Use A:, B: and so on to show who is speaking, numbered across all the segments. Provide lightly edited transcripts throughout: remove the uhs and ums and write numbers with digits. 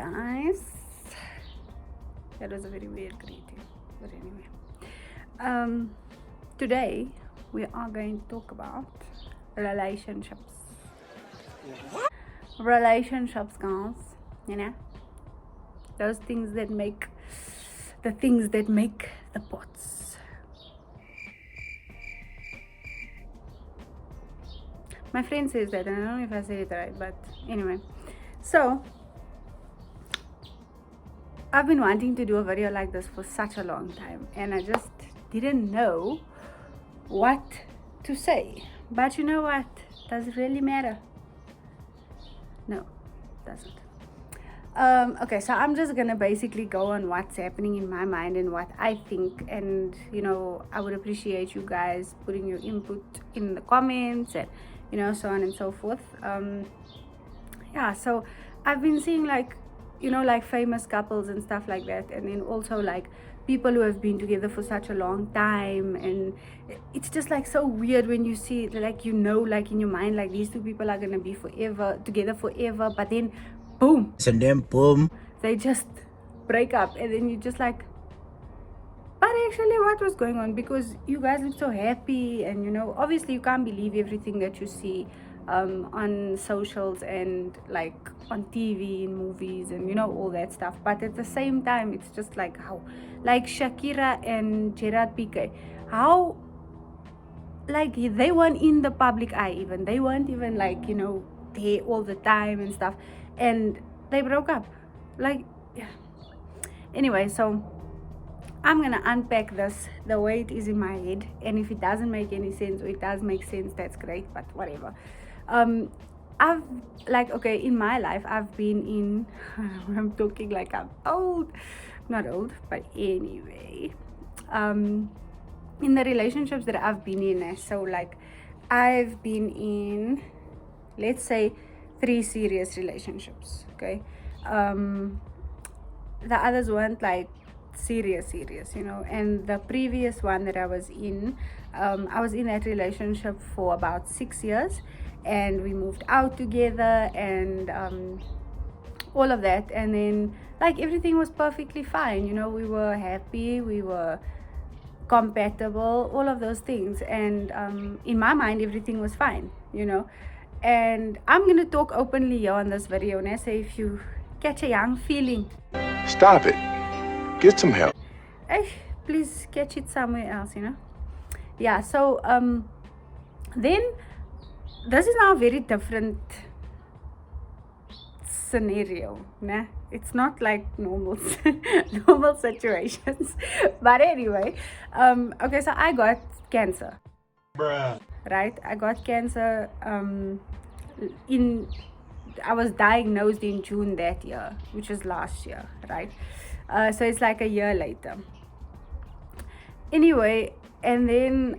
A: guys. That was a very weird greeting, but anyway. Today we are going to talk about relationships. Relationships, guys. You know, those things that make the pots. My friend says that, and I don't know if I said it right, but anyway. So I've been wanting to do a video like this for such a long time, and I just didn't know what to say. But you know what? Does it really matter? No, it doesn't. Okay, so I'm just gonna basically go on what's happening in my mind and what I think, and I would appreciate you guys putting your input in the comments and so on and so forth. Yeah, so I've been seeing like famous couples and stuff like that, and then also like people who have been together for such a long time, and it's just like so weird when you see like like in your mind like these two people are gonna be together forever, but then boom,
B: and then boom,
A: they just break up, and then you're just like, but actually what was going on? Because you guys look so happy, and obviously you can't believe everything that you see on socials and like on TV, in movies, and all that stuff. But at the same time, it's just like how, like Shakira and Gerard Piqué, how like they weren't in the public eye, even they weren't even like there all the time and stuff, and they broke up. Like, yeah. Anyway, so I'm gonna unpack this the way it is in my head, and if it doesn't make any sense or it does make sense, that's great, but whatever. I've in my life I've been in I'm talking like I'm old, not old, but anyway, in the relationships that I've been in, so like I've been in, let's say, 3 serious relationships, okay? The others weren't like serious, and the previous one that I was in that relationship for about 6 years, and we moved out together, and all of that, and then like everything was perfectly fine, we were happy, we were compatible, all of those things, and in my mind everything was fine, and I'm gonna talk openly here on this video, and I say if you catch a young feeling,
C: stop it. Get some help.
A: Please catch it somewhere else, Yeah, so then this is now a very different scenario, nah? It's not like normal normal situations. But anyway, okay, so I got cancer.
B: bruh.
A: Right? I got cancer I was diagnosed in June that year, which was last year, right? So it's like a year later. Anyway, and then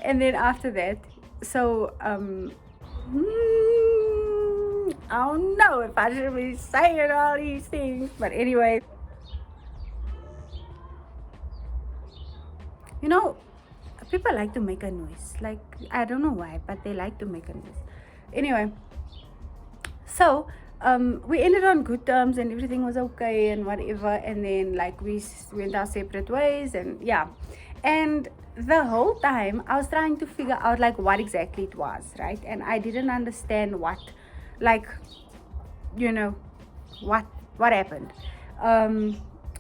A: and then after that, so I don't know if I should be saying all these things, but anyway, people like to make a noise. Like, I don't know why, but they like to make a noise. Anyway, so we ended on good terms, and everything was okay and whatever, and then like we went our separate ways, and yeah. And the whole time I was trying to figure out like what exactly it was, right? And I didn't understand what, like, what happened.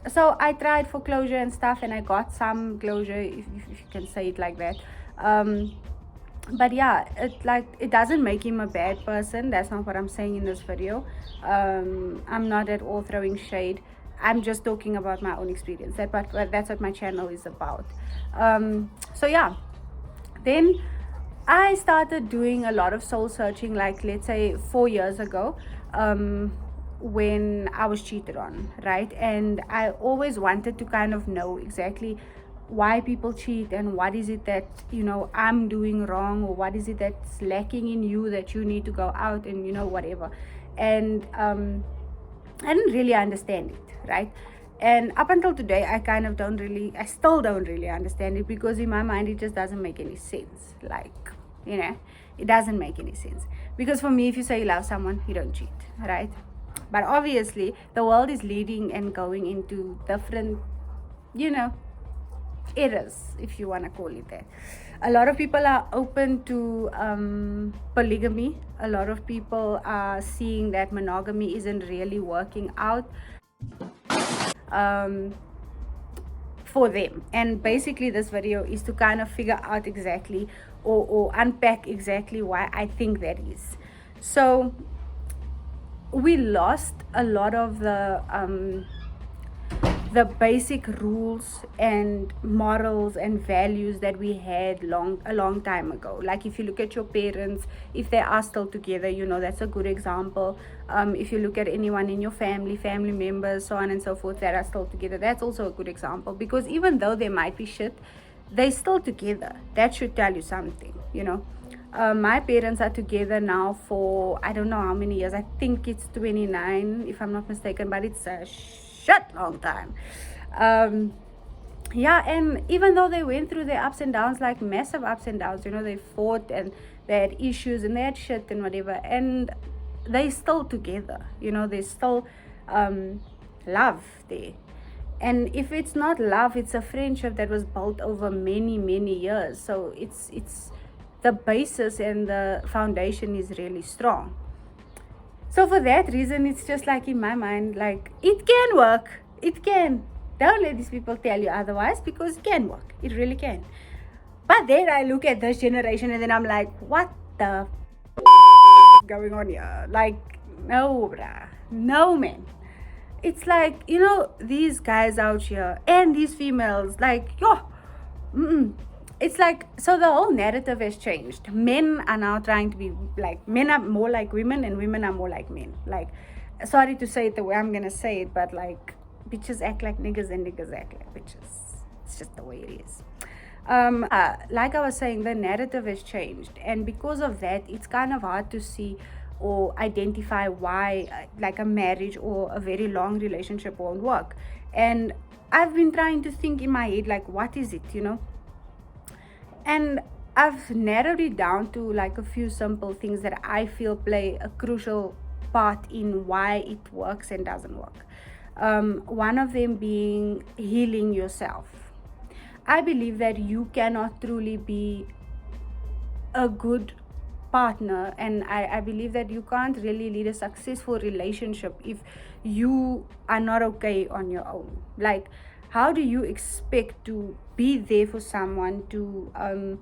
A: So I tried for closure and stuff, and I got some closure, if you can say it like that. But yeah, it doesn't make him a bad person. That's not what I'm saying in this video. I'm not at all throwing shade. I'm just talking about my own experience. That's what my channel is about. So yeah, then I started doing a lot of soul searching, like let's say 4 years ago, when I was cheated on, right? And I always wanted to kind of know exactly why people cheat, and what is it that I'm doing wrong, or what is it that's lacking in you that you need to go out and whatever. And I didn't really understand it, right? And up until today, I still don't really understand it, because in my mind it just doesn't make any sense. Like, It doesn't make any sense. Because for me, if you say you love someone, you don't cheat, right? But obviously, the world is leading and going into different, you know, eras, if you want to call it that. A lot of people are open to polygamy. A lot of people are seeing that monogamy isn't really working out for them. And basically, this video is to kind of figure out exactly or unpack exactly why I think that is. So we lost a lot of the basic rules and morals and values that we had a long time ago. Like if you look at your parents, if they are still together, you know, that's a good example. If you look at anyone in your family members, so on and so forth, that are still together, that's also a good example. Because even though they might be shit, they're still together. That should tell you something, you know. My parents are together now for I don't know how many years. I think it's 29 if I'm not mistaken, but it's a shit long time. Yeah, and even though they went through their ups and downs, like massive ups and downs, you know, they fought and they had issues and they had shit and whatever, and they still together, you know, they still love there. And if it's not love, it's a friendship that was built over many years. So it's the basis and the foundation is really strong. So for that reason, it's just like in my mind, like it can work. It can. Don't let these people tell you otherwise, because it can work. It really can. But then I look at this generation and then I'm like, what the going on here? Like, no, bruh. No, man. It's like, you know, these guys out here and these females, like, yo, it's like, so the whole narrative has changed. Men are now trying to be like, men are more like women and women are more like men. Like, sorry to say it the way I'm gonna say it, but like, bitches act like niggas and niggas act like bitches. It's just the way it is. Like I was saying, the narrative has changed, and because of that, it's kind of hard to see or identify why like a marriage or a very long relationship won't work. And I've been trying to think in my head, like, what is it, you know? And I've narrowed it down to like a few simple things that I feel play a crucial part in why it works and doesn't work. One of them being healing yourself. I believe that you cannot truly be a good partner, and I believe that you can't really lead a successful relationship if you are not okay on your own. Like, how do you expect to be there for someone, to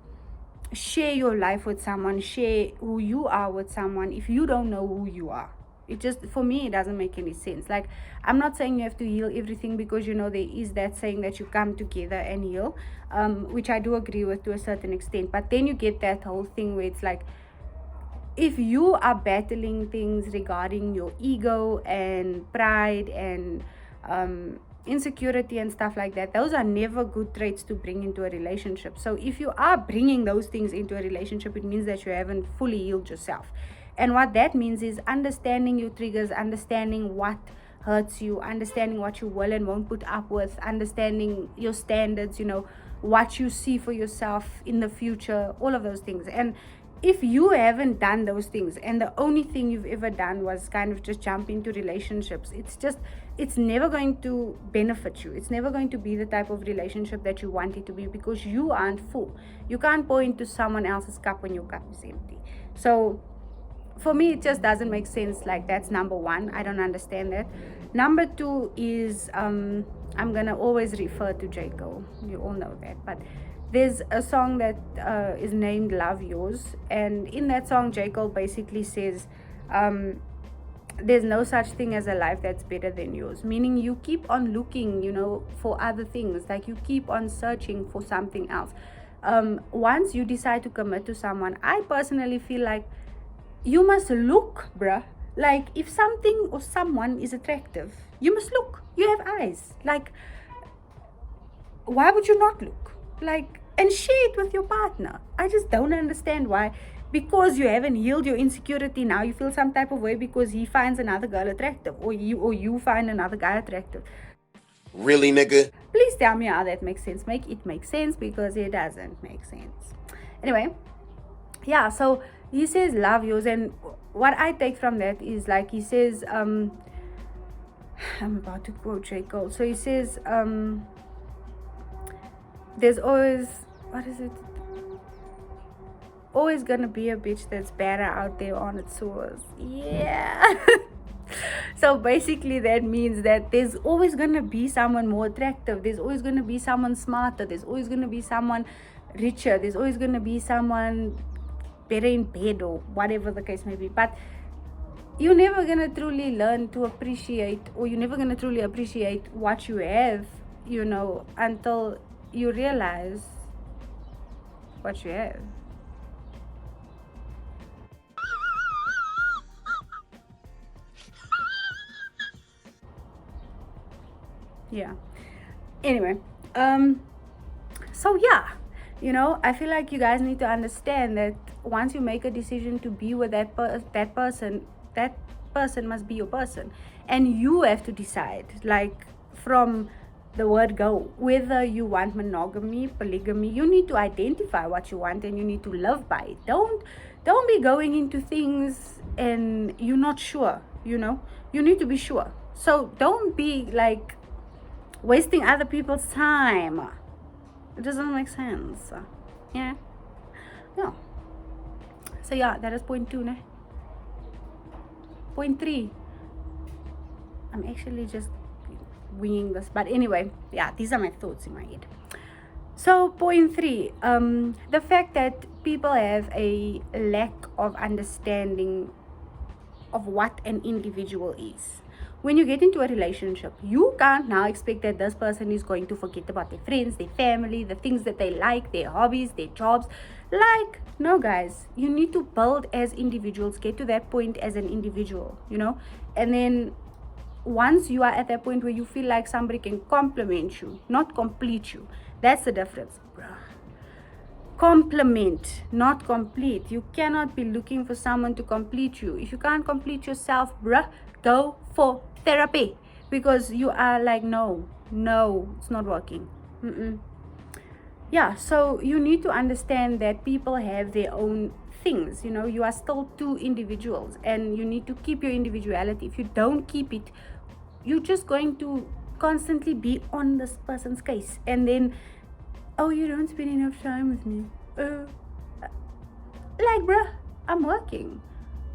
A: share your life with someone, share who you are with someone, if you don't know who you are? It just, for me, it doesn't make any sense. Like, I'm not saying you have to heal everything, because, you know, there is that saying that you come together and heal, which I do agree with to a certain extent. But then you get that whole thing where it's like, if you are battling things regarding your ego and pride and insecurity and stuff like that, those are never good traits to bring into a relationship. So if you are bringing those things into a relationship, it means that you haven't fully healed yourself. And what that means is understanding your triggers, understanding what hurts you, understanding what you will and won't put up with, understanding your standards, you know, what you see for yourself in the future, all of those things. And if you haven't done those things and the only thing you've ever done was kind of just jump into relationships, it's never going to benefit you. It's never going to be the type of relationship that you want it to be, because you aren't full. You can't pour into someone else's cup when your cup is empty. So for me, it just doesn't make sense. Like, that's number one. I don't understand that. Number two is I'm gonna always refer to J. Cole. You all know that. But there's a song that is named Love Yours, and in that song, J. Cole basically says there's no such thing as a life that's better than yours, meaning you keep on looking, you know, for other things. Like, you keep on searching for something else. Once you decide to commit to someone, I personally feel like you must look, bruh. Like, if something or someone is attractive, you must look. You have eyes. Like, why would you not look? Like, and share it with your partner. I just don't understand why. Because you haven't healed your insecurity, now you feel some type of way because he finds another girl attractive, or you find another guy attractive.
C: Really, nigga?
A: Please tell me how that makes sense. Make it make sense, because it doesn't make sense. Anyway, yeah, so he says love yours, and what I take from that is like he says I'm about to quote J. Cole. So he says there's always, what is it, always gonna be a bitch that's better out there on its source. Yeah. So basically that means that there's always gonna be someone more attractive, there's always gonna be someone smarter, there's always gonna be someone richer, there's always gonna be someone better in bed or whatever the case may be. But you're never gonna truly learn to appreciate, or you're never gonna truly appreciate what you have, you know, until you realize what you have. Yeah. Anyway, so yeah, you know, I feel like you guys need to understand that once you make a decision to be with that person, that person must be your person, and you have to decide, like, from the word go, whether you want monogamy, polygamy. You need to identify what you want, and you need to live by it. Don't be going into things and you're not sure, you know. You need to be sure. So don't be like wasting other people's time. It doesn't make sense. Yeah. So yeah, that is point 2, ne? Point 3. I'm actually just winging this, but anyway, yeah, these are my thoughts in my head. So point 3, the fact that people have a lack of understanding of what an individual is. When you get into a relationship, you can't now expect that this person is going to forget about their friends, their family, the things that they like, their hobbies, their jobs. Like, no, guys, you need to build as individuals, get to that point as an individual, you know. And then once you are at that point where you feel like somebody can complement you, not complete you, that's the difference, bruh. Complement, not complete. You cannot be looking for someone to complete you. If you can't complete yourself, bruh, go for therapy, because you are like, no, it's not working. Yeah, so you need to understand that people have their own things, you know. You are still 2 individuals, and you need to keep your individuality. If you don't keep it, you're just going to constantly be on this person's case, and then, oh, you don't spend enough time with me. Like, bruh, I'm working.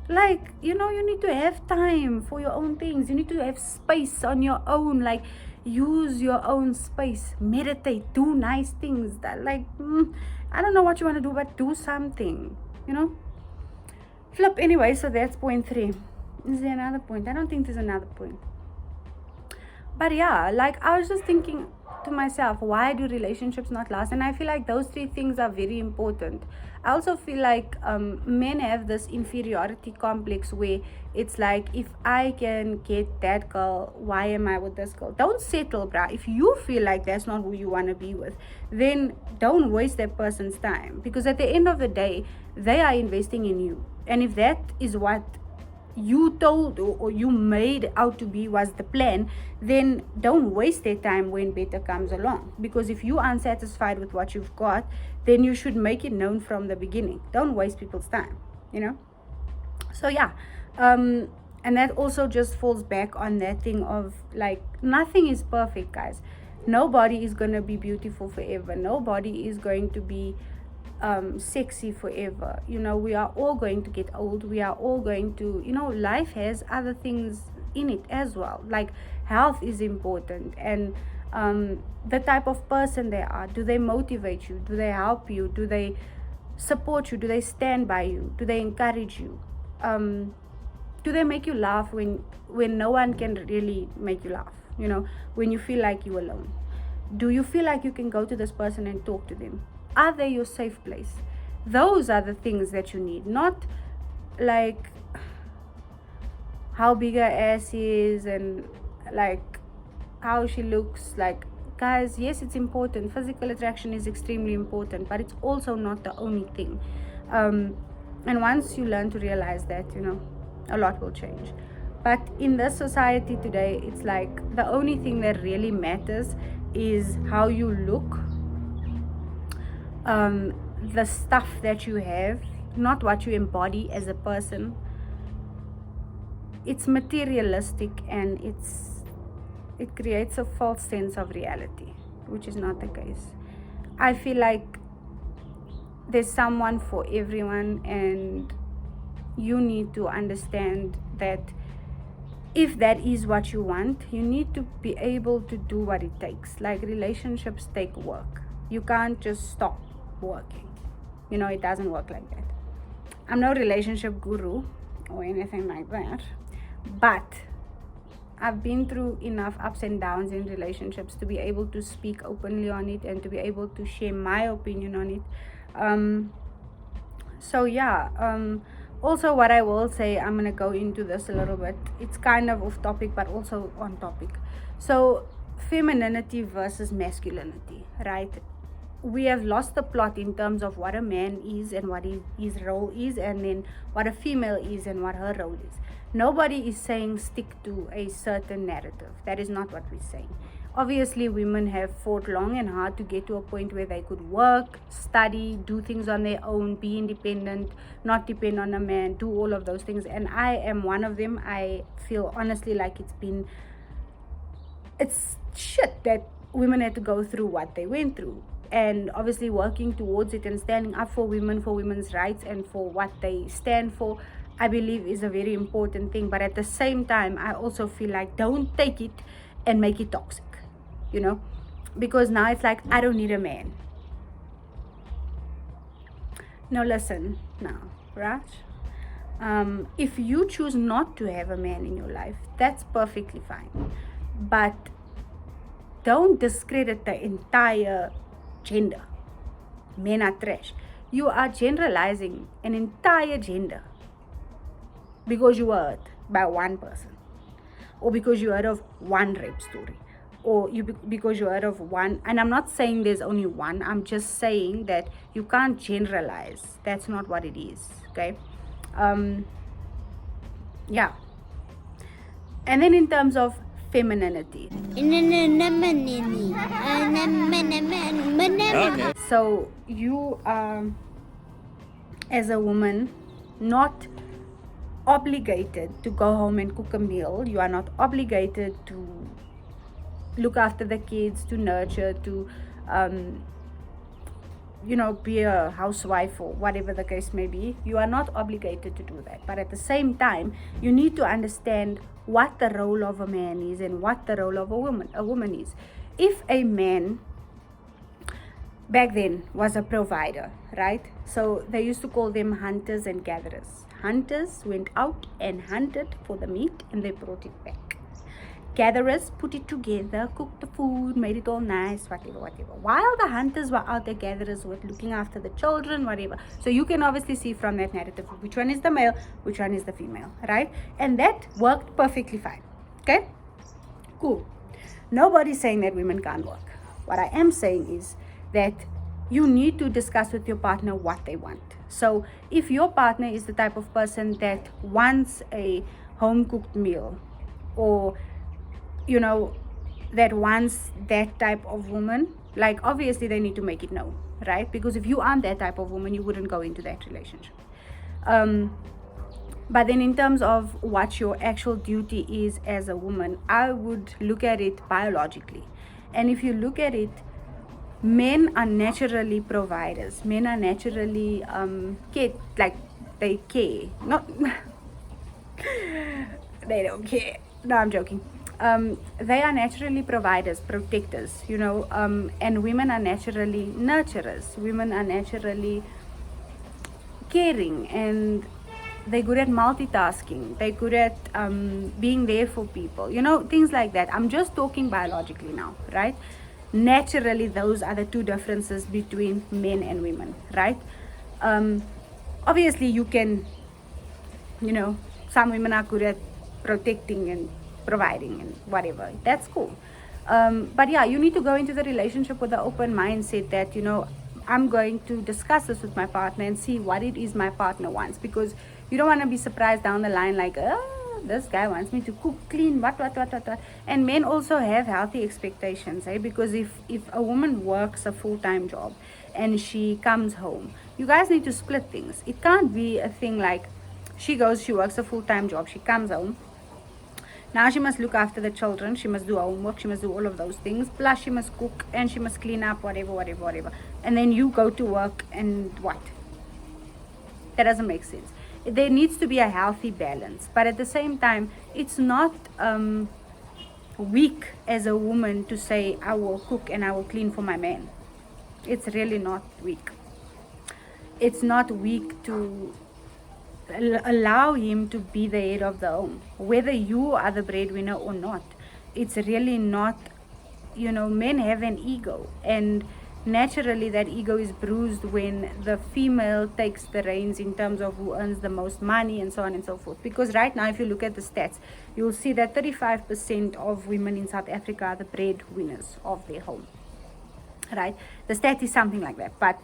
A: Like, you know, you need to have time for your own things. You need to have space on your own. Like, use your own space. Meditate. Do nice things. That, like, I don't know what you want to do, but do something, you know. Flip. Anyway, so that's point 3. Is there another point? I don't think there's another point. But yeah, like, I was just thinking to myself, why do relationships not last? And I feel like those 3 things are very important. I also feel like men have this inferiority complex where it's like, if I can get that girl, why am I with this girl? Don't settle, bruh. If you feel like that's not who you want to be with, then don't waste that person's time, because at the end of the day, they are investing in you. And if that is what you told or you made out to be was the plan, then don't waste their time when better comes along. Because if you are unsatisfied with what you've got, then you should make it known from the beginning. Don't waste people's time, you know. So yeah, and that also just falls back on that thing of, like, nothing is perfect, guys. Nobody is gonna be beautiful forever. Nobody is going to be sexy forever. You know, we are all going to get old. We are all going to, you know, life has other things in it as well. Like, health is important, and the type of person they are. Do they motivate you? Do they help you? Do they support you? Do they stand by you? Do they encourage you? Do they make you laugh when no one can really make you laugh? You know, when you feel like you're alone. Do you feel like you can go to this person and talk to them? Are they your safe place? Those are the things that you need, not like how big her ass is and like how she looks. Like, guys, yes, it's important. Physical attraction is extremely important, but it's also not the only thing. And once you learn to realize that, you know, a lot will change. But in this society today, it's like the only thing that really matters is how you look, the stuff that you have, not what you embody as a person. It's materialistic, and it creates a false sense of reality, which is not the case. I feel like there's someone for everyone, and you need to understand that if that is what you want, you need to be able to do what it takes. Like, relationships take work. You can't just stop working. It doesn't work like that. I'm no relationship guru or anything like that, but I've been through enough ups and downs in relationships to be able to speak openly on it and to be able to share my opinion on it. Also, what I will say, I'm going to go into this a little bit. It's kind of off topic, but also on topic. So, femininity versus masculinity, right? We have lost the plot in terms of what a man is and what his role is, and then what a female is and what her role is. Nobody is saying stick to a certain narrative. That is not what we're saying. Obviously, women have fought long and hard to get to a point where they could work, study, do things on their own, be independent, not depend on a man, do all of those things. And I am one of them. I feel honestly like it's shit that women had to go through what they went through. And obviously working towards it and standing up for women, for women's rights, and for what they stand for, I believe is a very important thing. But at the same time, I also feel like don't take it and make it toxic, because now it's like, I don't need a man. No, listen now, right? If you choose not to have a man in your life, that's perfectly fine. But don't discredit the entire gender. Men are trash. You are generalizing an entire gender because you were hurt by one person, or because you heard of one rape story, or because you heard of one. And I'm not saying there's only one. I'm just saying that you can't generalize. That's not what it is. Okay. Yeah. And then in terms of femininity, so you are, as a woman, not obligated to go home and cook a meal. You are not obligated to look after the kids, to nurture, to be a housewife or whatever the case may be. You are not obligated to do that. But at the same time, you need to understand what the role of a man is and what the role of a woman is. If a man back then was a provider, right? So they used to call them hunters and gatherers. Hunters went out and hunted for the meat and they brought it back. Gatherers put it together, cooked the food, made it all nice, whatever. While the hunters were out, the gatherers were looking after the children, whatever. So you can obviously see from that narrative which one is the male, which one is the female, right? And that worked perfectly fine. Okay? Cool. Nobody's saying that women can't work. What I am saying is that you need to discuss with your partner what they want. So if your partner is the type of person that wants a home cooked meal, or that wants that type of woman, like, obviously they need to make it known, right? Because if you aren't that type of woman, you wouldn't go into that relationship. But then in terms of what your actual duty is as a woman, I would look at it biologically. And if you look at it, men are naturally providers. Men are naturally they care. Not they don't care. No, I'm joking. They are naturally providers, protectors, and women are naturally nurturers. Women are naturally caring, and they're good at multitasking. They're good at being there for people, things like that. I'm just talking biologically now, right? Naturally, those are the two differences between men and women, right? Obviously, you can, some women are good at protecting and providing and whatever. That's cool. But yeah, you need to go into the relationship with an open mindset that, I'm going to discuss this with my partner and see what it is my partner wants, because you don't want to be surprised down the line like, this guy wants me to cook, clean, what. And men also have healthy expectations, because if a woman works a full-time job and she comes home, You guys need to split things. It can't be a thing like she works a full-time job, she comes home, now she must look after the children, she must do homework, she must do all of those things, plus she must cook and she must clean up, whatever. And then you go to work and what? That doesn't make sense. There needs to be a healthy balance, but at the same time, it's not weak as a woman to say, I will cook and I will clean for my man. It's really not weak. It's not weak to allow him to be the head of the home, whether you are the breadwinner or not. It's really not, men have an ego, and naturally that ego is bruised when the female takes the reins in terms of who earns the most money and so on and so forth. Because right now, if you look at the stats, you'll see that 35% of women in South Africa are the breadwinners of their home, right? The stat is something like that, but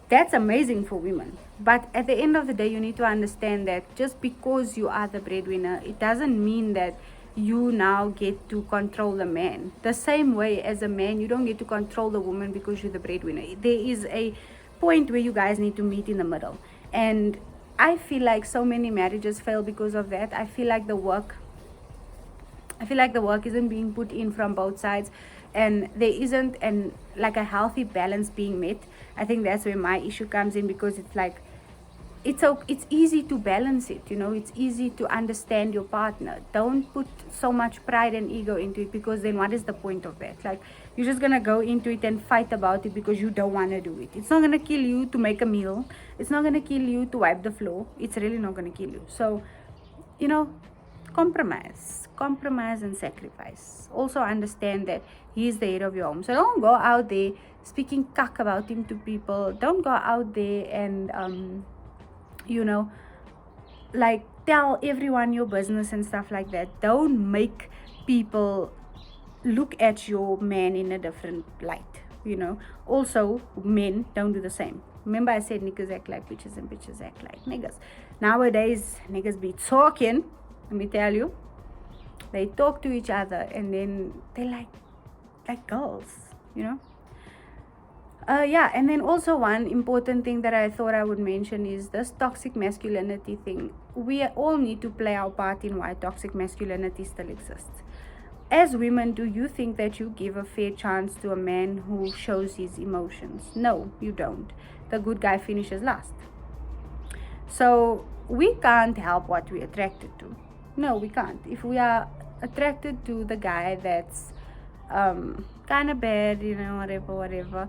A: that's amazing for women. But at the end of the day, you need to understand that just because you are the breadwinner, it doesn't mean that you now get to control the man. The same way as a man, you don't get to control the woman because you're the breadwinner. There is a point where you guys need to meet in the middle. And I feel like so many marriages fail because of that. I feel like the work isn't being put in from both sides, and there isn't like a healthy balance being met. I think that's where my issue comes in, because it's like it's easy to balance it, it's easy to understand your partner. Don't put so much pride and ego into it, because then what is the point of that? Like, you're just gonna go into it and fight about it because you don't want to do it. It's not gonna kill you to make a meal, it's not gonna kill you to wipe the floor, it's really not gonna kill you. So compromise and sacrifice. Also understand that he's the head of your home. So don't go out there speaking cuck about him to people. Don't go out there and like tell everyone your business and stuff like that. Don't make people look at your man in a different light. Also, men don't do the same. Remember, I said niggas act like bitches and bitches act like niggas. Nowadays, niggas be talking. Let me tell you, they talk to each other and then they like girls, and then also one important thing that I thought I would mention is this toxic masculinity thing. We all need to play our part in why toxic masculinity still exists. As women, do you think that you give a fair chance to a man who shows his emotions? No, you don't. The good guy finishes last. So we can't help what we're attracted to. No, we can't. If we are attracted to the guy that's kind of bad, whatever,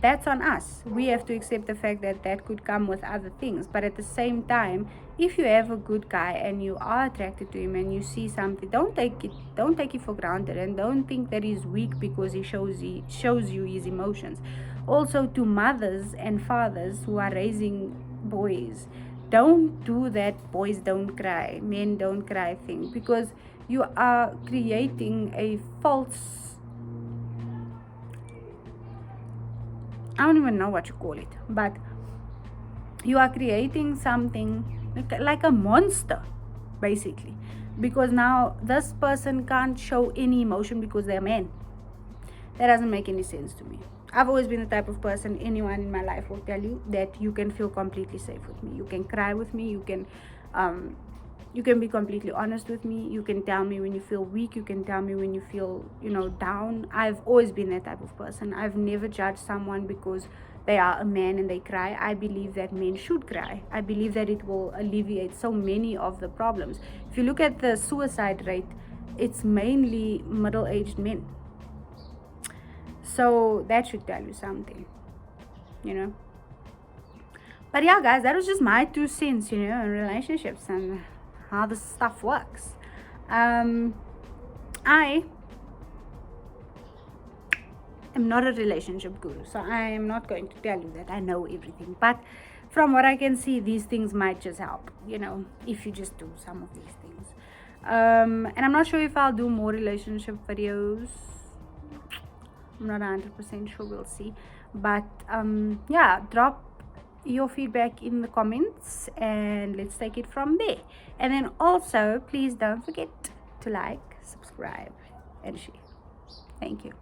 A: that's on us. We have to accept the fact that could come with other things. But at the same time, if you have a good guy and you are attracted to him and you see something, don't take it for granted, and don't think that he's weak because he shows you his emotions. Also, to mothers and fathers who are raising boys, don't do that boys don't cry, men don't cry thing, because you are creating a false, I don't even know what you call it, but you are creating something like a monster, basically, because now this person can't show any emotion because they're men. That doesn't make any sense to me. I've always been the type of person, anyone in my life will tell you, that you can feel completely safe with me. You can cry with me. You can be completely honest with me. You can tell me when you feel weak. You can tell me when you feel, down. I've always been that type of person. I've never judged someone because they are a man and they cry. I believe that men should cry. I believe that it will alleviate so many of the problems. If you look at the suicide rate, it's mainly middle-aged men. So that should tell you something, But yeah, guys, that was just my 2 cents, in relationships and how this stuff works. I am not a relationship guru, so I am not going to tell you that I know everything. But from what I can see, these things might just help, if you just do some of these things. And I'm not sure if I'll do more relationship videos. I'm not 100% sure, we'll see. But drop your feedback in the comments and let's take it from there. And then also, please don't forget to like, subscribe and share. Thank you.